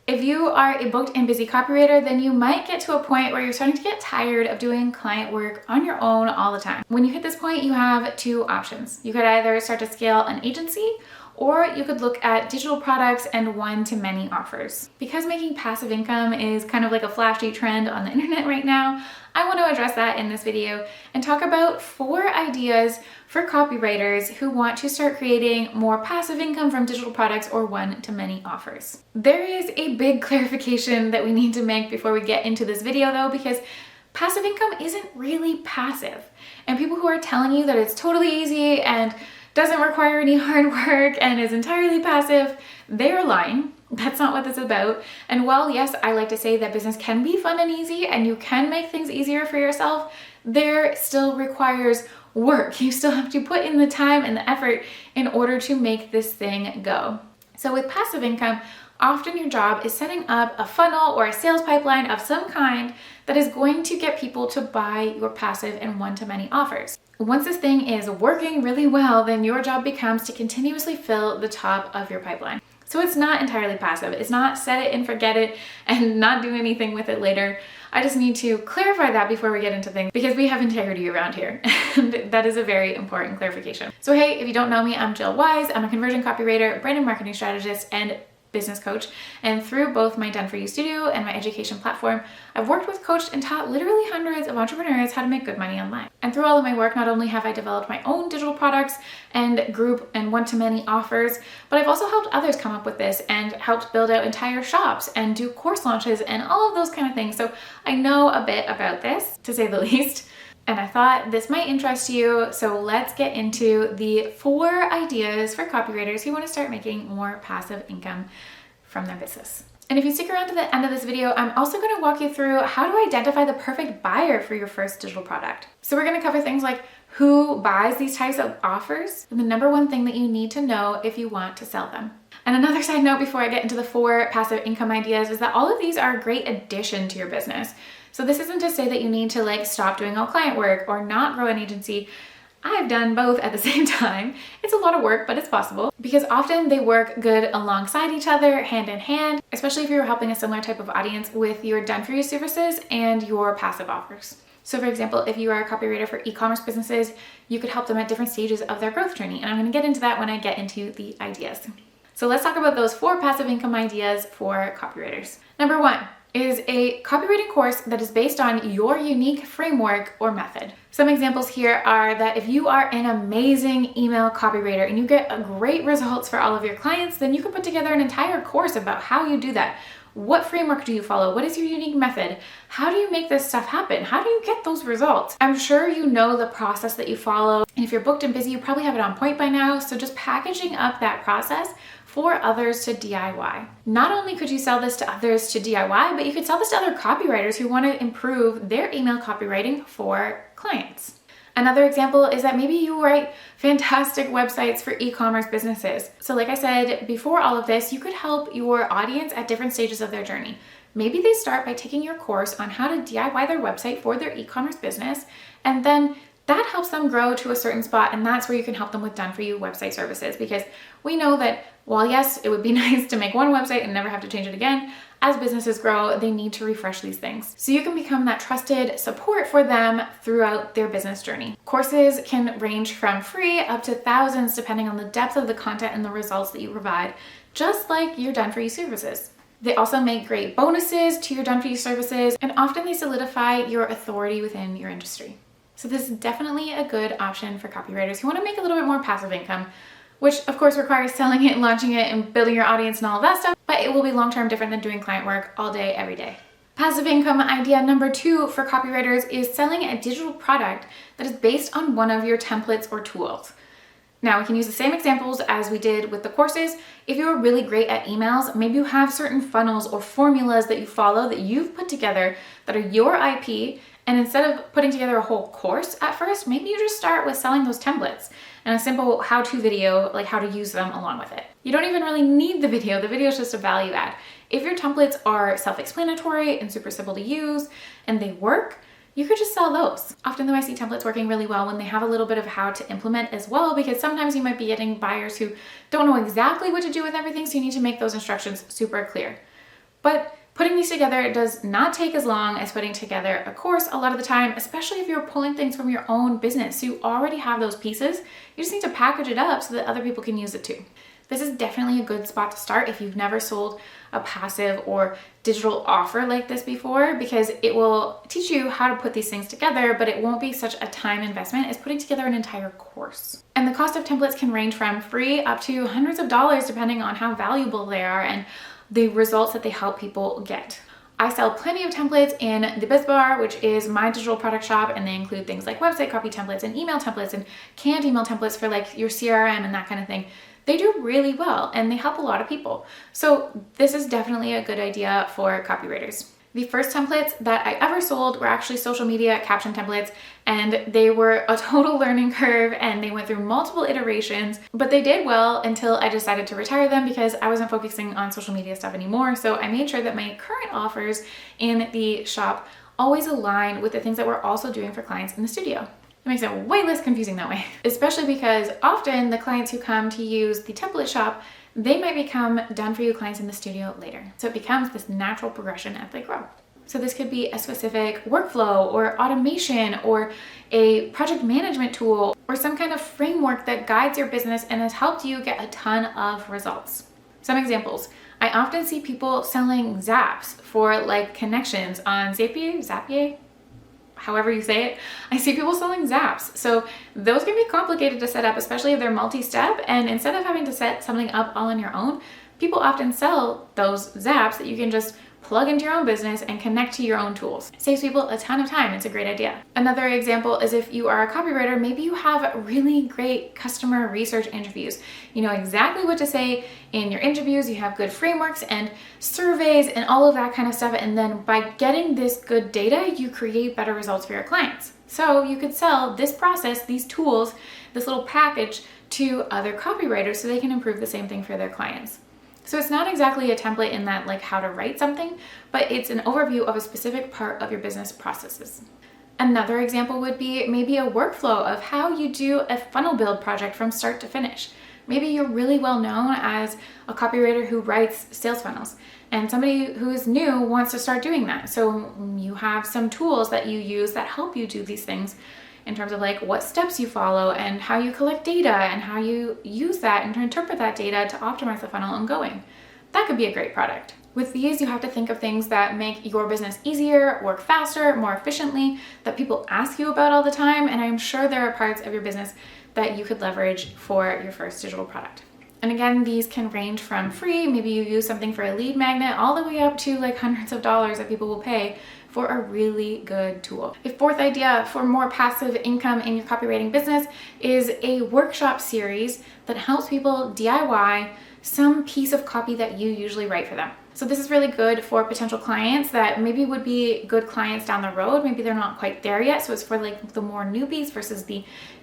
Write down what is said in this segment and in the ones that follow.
If you are a booked and busy copywriter, then you might get to a point where you're starting to get tired of doing client work on your own all the time. When you hit this point, you have two options. You could either start to scale an agency, or you could look at digital products and one-to-many offers. Because making passive income is kind of like a flashy trend on the internet right now, I want to address that in this video and talk about 4 ideas for copywriters who want to start creating more passive income from digital products or one-to-many offers. There is a big clarification that we need to make before we get into this video though, because passive income isn't really passive. And people who are telling you that it's totally easy and doesn't require any hard work and is entirely passive, they're lying. That's not what this is about. And while yes, I like to say that business can be fun and easy and you can make things easier for yourself, there still requires work. You still have to put in the time and the effort in order to make this thing go. So with passive income, often your job is setting up a funnel or a sales pipeline of some kind that is going to get people to buy your passive and one-to-many offers. Once this thing is working really well, then your job becomes to continuously fill the top of your pipeline. So it's not entirely passive. It's not set it and forget it and not do anything with it later. I just need to clarify that before we get into things because we have integrity around here. And that is a very important clarification. So hey, if you don't know me, I'm Jill Wise. I'm a conversion copywriter, brand and marketing strategist, and business coach. And through both my Done For You studio and my education platform, I've worked with, coached, and taught literally hundreds of entrepreneurs how to make good money online. And through all of my work, not only have I developed my own digital products and group and one-to-many offers, but I've also helped others come up with this and helped build out entire shops and do course launches and all of those kind of things. So I know a bit about this, to say the least. And I thought this might interest you, so let's get into the 4 ideas for copywriters who want to start making more passive income from their business. And if you stick around to the end of this video, I'm also going to walk you through how to identify the perfect buyer for your first digital product. So we're going to cover things like who buys these types of offers, and the number 1 thing that you need to know if you want to sell them. And another side note before I get into the 4 passive income ideas is that all of these are a great addition to your business. So this isn't to say that you need to stop doing all client work or not grow an agency. I've done both at the same time. It's a lot of work, but it's possible because often they work good alongside each other, hand in hand, especially if you're helping a similar type of audience with your Done For You services and your passive offers. So for example, if you are a copywriter for e-commerce businesses, you could help them at different stages of their growth journey. And I'm going to get into that when I get into the ideas. So let's talk about those 4 passive income ideas for copywriters. Number 1 is a copywriting course that is based on your unique framework or method. Some examples here are that if you are an amazing email copywriter and you get great results for all of your clients, then you can put together an entire course about how you do that. What framework do you follow? What is your unique method? How do you make this stuff happen? How do you get those results? I'm sure you know the process that you follow. And if you're booked and busy, you probably have it on point by now. So just packaging up that process for others to DIY. Not only could you sell this to others to DIY, but you could sell this to other copywriters who want to improve their email copywriting for clients. Another example is that maybe you write fantastic websites for e-commerce businesses. So like I said, before all of this, you could help your audience at different stages of their journey. Maybe they start by taking your course on how to DIY their website for their e-commerce business, and then that helps them grow to a certain spot, and that's where you can help them with Done For You website services, because we know that while yes, it would be nice to make one website and never have to change it again, as businesses grow, they need to refresh these things. So you can become that trusted support for them throughout their business journey. Courses can range from free up to thousands depending on the depth of the content and the results that you provide, just like your Done For You services. They also make great bonuses to your Done For You services, and often they solidify your authority within your industry. So this is definitely a good option for copywriters who want to make a little bit more passive income, which of course requires selling it and launching it and building your audience and all of that stuff, but it will be long-term different than doing client work all day, every day. Passive income idea number 2 for copywriters is selling a digital product that is based on one of your templates or tools. Now we can use the same examples as we did with the courses. If you're really great at emails, maybe you have certain funnels or formulas that you follow that you've put together that are your IP, and instead of putting together a whole course at first, maybe you just start with selling those templates and a simple how-to video, like how to use them along with it. You don't even really need the video is just a value add. If your templates are self-explanatory and super simple to use and they work, you could just sell those. Often though, I see templates working really well when they have a little bit of how to implement as well, because sometimes you might be getting buyers who don't know exactly what to do with everything, so you need to make those instructions super clear. But putting these together does not take as long as putting together a course a lot of the time, especially if you're pulling things from your own business. So you already have those pieces. You just need to package it up so that other people can use it too. This is definitely a good spot to start if you've never sold a passive or digital offer like this before, because it will teach you how to put these things together, but it won't be such a time investment as putting together an entire course. And the cost of templates can range from free up to hundreds of dollars depending on how valuable they are and the results that they help people get. I sell plenty of templates in the Biz Bar, which is my digital product shop, and they include things like website copy templates and email templates and canned email templates for like your CRM and that kind of thing. They do really well and they help a lot of people. So this is definitely a good idea for copywriters. The first templates that I ever sold were actually social media caption templates, and they were a total learning curve and they went through multiple iterations, but they did well until I decided to retire them because I wasn't focusing on social media stuff anymore. So I made sure that my current offers in the shop always align with the things that we're also doing for clients in the studio. It makes it way less confusing that way, especially because often the clients who come to use the template shop, they might become done for you clients in the studio later. So it becomes this natural progression as they grow. So this could be a specific workflow or automation or a project management tool or some kind of framework that guides your business and has helped you get a ton of results. Some examples. I often see people selling zaps for like connections on Zapier, however you say it. I see people selling zaps. So those can be complicated to set up, especially if they're multi-step. And instead of having to set something up all on your own, people often sell those zaps that you can just plug into your own business and connect to your own tools. Saves people a ton of time. It's a great idea. Another example is if you are a copywriter, maybe you have really great customer research interviews. You know exactly what to say in your interviews. You have good frameworks and surveys and all of that kind of stuff. And then by getting this good data, you create better results for your clients. So you could sell this process, these tools, this little package to other copywriters so they can improve the same thing for their clients. So it's not exactly a template in that like how to write something, but it's an overview of a specific part of your business processes. Another example would be maybe a workflow of how you do a funnel build project from start to finish. Maybe you're really well known as a copywriter who writes sales funnels, and somebody who is new wants to start doing that. So you have some tools that you use that help you do these things in terms of like what steps you follow and how you collect data and how you use that and to interpret that data to optimize the funnel ongoing. That could be a great product. With these, you have to think of things that make your business easier, work faster, more efficiently, that people ask you about all the time. And I'm sure there are parts of your business that you could leverage for your first digital product. And again, these can range from free, maybe you use something for a lead magnet, all the way up to like hundreds of dollars that people will pay for a really good tool. A fourth idea for more passive income in your copywriting business is a workshop series that helps people DIY some piece of copy that you usually write for them. So this is really good for potential clients that maybe would be good clients down the road. Maybe they're not quite there yet. So it's for like the more newbies versus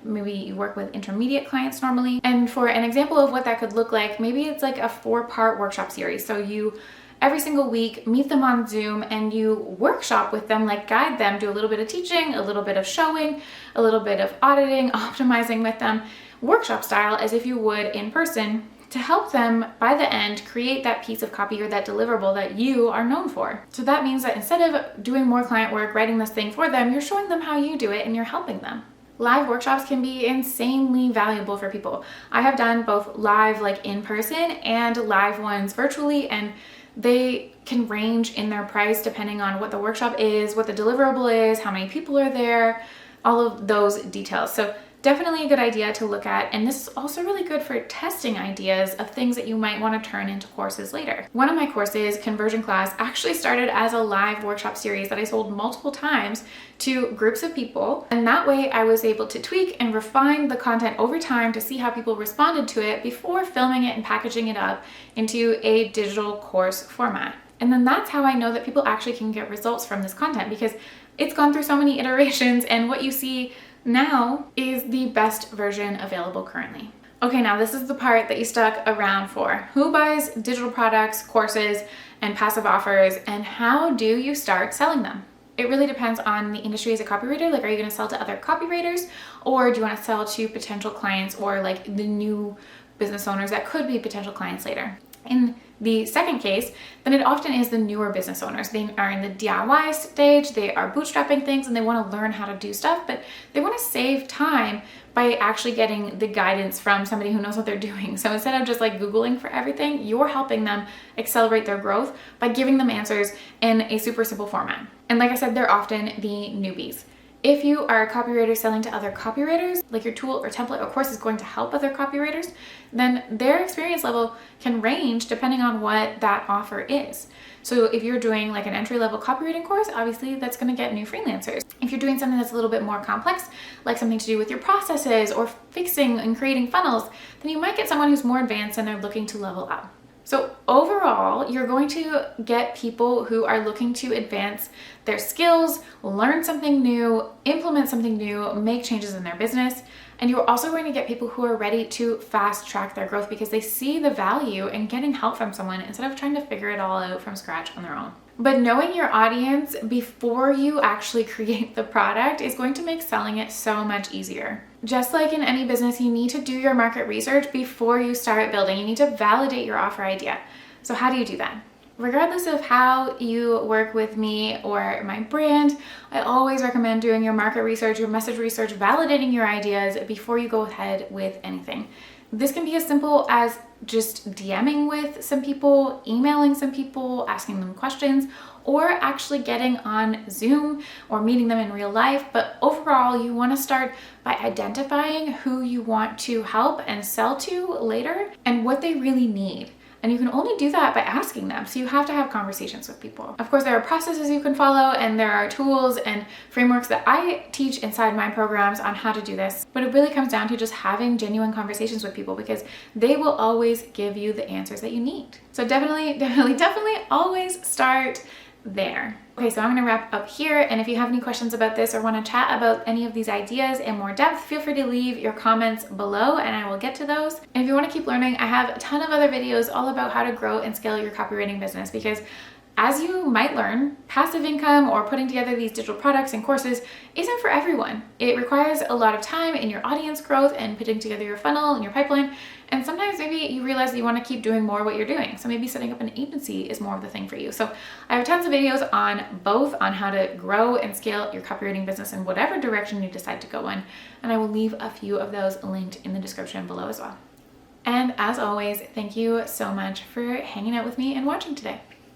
maybe you work with intermediate clients normally. And for an example of what that could look like, maybe it's like a 4-part workshop series. So you every single week meet them on Zoom and you workshop with them, like guide them, do a little bit of teaching, a little bit of showing, a little bit of auditing, optimizing with them, workshop style as if you would in person, to help them by the end create that piece of copy or that deliverable that you are known for. So that means that instead of doing more client work, writing this thing for them, you're showing them how you do it and you're helping them. Live workshops can be insanely valuable for people. I have done both live like in person and live ones virtually, and they can range in their price depending on what the workshop is, what the deliverable is, how many people are there, all of those details. So definitely a good idea to look at. And this is also really good for testing ideas of things that you might want to turn into courses later. One of my courses, Conversion Class, actually started as a live workshop series that I sold multiple times to groups of people. And that way I was able to tweak and refine the content over time to see how people responded to it before filming it and packaging it up into a digital course format. And then that's how I know that people actually can get results from this content, because it's gone through so many iterations, and what you see now is the best version available currently. Okay, now this is the part that you stuck around for. Who buys digital products, courses, and passive offers, and how do you start selling them? It really depends on the industry as a copywriter. Like, are you going to sell to other copywriters, or do you want to sell to potential clients or like the new business owners that could be potential clients later? In the second case, then it often is the newer business owners. They are in the DIY stage, they are bootstrapping things, and they want to learn how to do stuff, but they want to save time by actually getting the guidance from somebody who knows what they're doing. So instead of just like Googling for everything, you're helping them accelerate their growth by giving them answers in a super simple format. And like I said, they're often the newbies. If you are a copywriter selling to other copywriters, like your tool or template or course is going to help other copywriters, then their experience level can range depending on what that offer is. So if you're doing like an entry-level copywriting course, obviously that's going to get new freelancers. If you're doing something that's a little bit more complex, like something to do with your processes or fixing and creating funnels, then you might get someone who's more advanced and they're looking to level up. So overall, you're going to get people who are looking to advance their skills, learn something new, implement something new, make changes in their business. And you're also going to get people who are ready to fast track their growth because they see the value in getting help from someone instead of trying to figure it all out from scratch on their own. But knowing your audience before you actually create the product is going to make selling it so much easier. Just like in any business, you need to do your market research before you start building. You need to validate your offer idea. So how do you do that? Regardless of how you work with me or my brand, I always recommend doing your market research, your message research, validating your ideas before you go ahead with anything. This can be as simple as just DMing with some people, emailing some people, asking them questions, or actually getting on Zoom or meeting them in real life. But overall, you want to start by identifying who you want to help and sell to later and what they really need. And you can only do that by asking them. So you have to have conversations with people. Of course, there are processes you can follow and there are tools and frameworks that I teach inside my programs on how to do this. But it really comes down to just having genuine conversations with people because they will always give you the answers that you need. So definitely always start there. Okay, so I'm going to wrap up here, and if you have any questions about this or want to chat about any of these ideas in more depth, feel free to leave your comments below and I will get to those. And if you want to keep learning, I have a ton of other videos all about how to grow and scale your copywriting business because as you might learn, passive income or putting together these digital products and courses isn't for everyone. It requires a lot of time in your audience growth and putting together your funnel and your pipeline. And sometimes maybe you realize that you want to keep doing more what you're doing. So maybe setting up an agency is more of the thing for you. So I have tons of videos on both on how to grow and scale your copywriting business in whatever direction you decide to go in. And I will leave a few of those linked in the description below as well. And as always, thank you so much for hanging out with me and watching today.